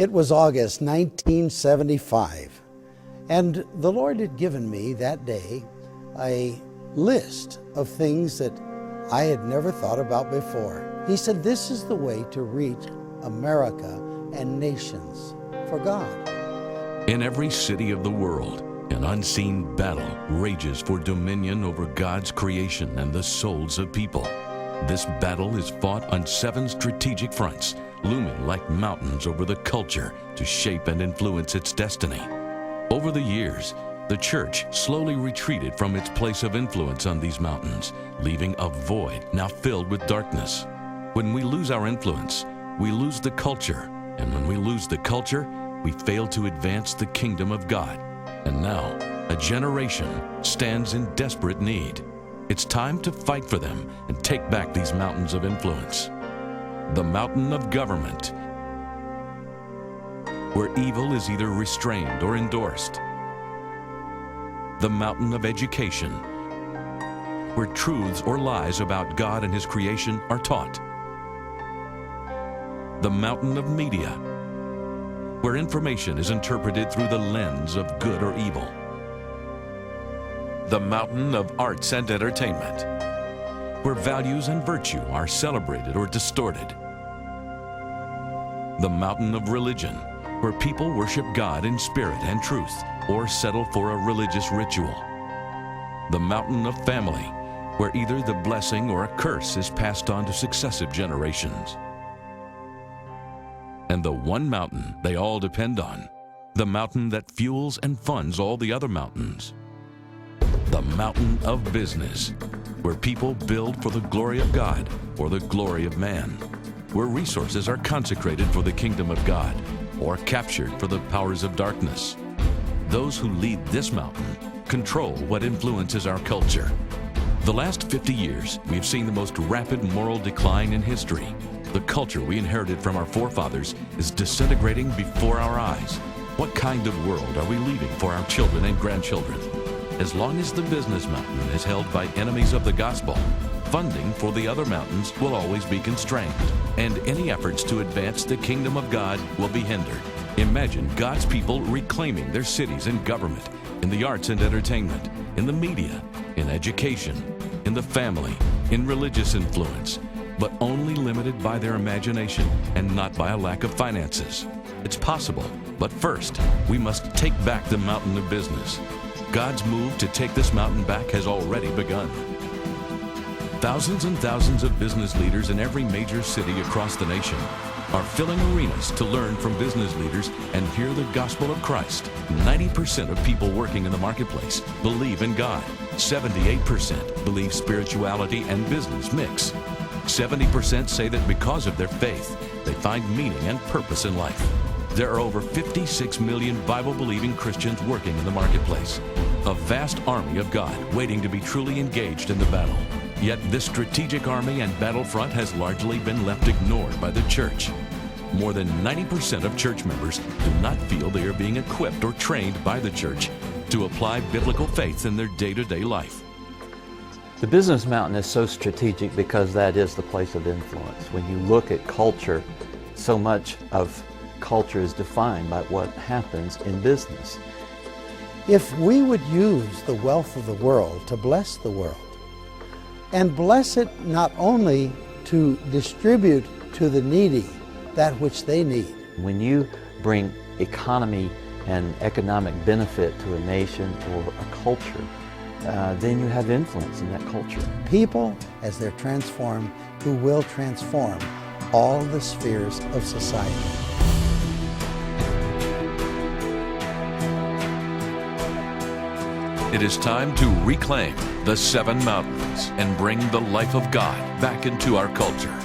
It was August 1975, and the Lord had given me that day a list of things that I had never thought about before. He said, this is the way to reach America and nations for God. In every city of the world, an unseen battle rages for dominion over God's creation and the souls of people. This battle is fought on 7 strategic fronts, looming like mountains over the culture to shape and influence its destiny. Over the years, the church slowly retreated from its place of influence on these mountains, leaving a void now filled with darkness. When we lose our influence, we lose the culture, and when we lose the culture, we fail to advance the kingdom of God. And now, a generation stands in desperate need. It's time to fight for them and take back these mountains of influence. The mountain of government, where evil is either restrained or endorsed. The mountain of education, where truths or lies about God and His creation are taught. The mountain of media, where information is interpreted through the lens of good or evil. The mountain of arts and entertainment, where values and virtue are celebrated or distorted. The mountain of religion, where people worship God in spirit and truth or settle for a religious ritual. The mountain of family, where either the blessing or a curse is passed on to successive generations. And the one mountain they all depend on, the mountain that fuels and funds all the other mountains. The mountain of business, where people build for the glory of God or the glory of man, where resources are consecrated for the kingdom of God or captured for the powers of darkness. Those who lead this mountain control what influences our culture. The last 50 years, we've seen the most rapid moral decline in history. The culture we inherited from our forefathers is disintegrating before our eyes. What kind of world are we leaving for our children and grandchildren? As long as the business mountain is held by enemies of the gospel, funding for the other mountains will always be constrained, and any efforts to advance the kingdom of God will be hindered. Imagine God's people reclaiming their cities and government, in the arts and entertainment, in the media, in education, in the family, in religious influence, but only limited by their imagination and not by a lack of finances. It's possible, but first, we must take back the mountain of business. God's move to take this mountain back has already begun. Thousands and thousands of business leaders in every major city across the nation are filling arenas to learn from business leaders and hear the gospel of Christ. 90% of people working in the marketplace believe in God. 78% believe spirituality and business mix. 70% say that because of their faith, they find meaning and purpose in life. There are over 56 million Bible-believing Christians working in the marketplace, a vast army of God waiting to be truly engaged in the battle. Yet this strategic army and battlefront has largely been left ignored by the church. More than 90% of church members do not feel they are being equipped or trained by the church to apply biblical faith in their day-to-day life. The business mountain is so strategic because that is the place of influence. When you look at culture, so much of culture is defined by what happens in business. If we would use the wealth of the world to bless the world, and bless it not only to distribute to the needy that which they need. When you bring economy and economic benefit to a nation or a culture, then you have influence in that culture. People, as they're transformed, who will transform all the spheres of society. It is time to reclaim the 7 mountains and bring the life of God back into our culture.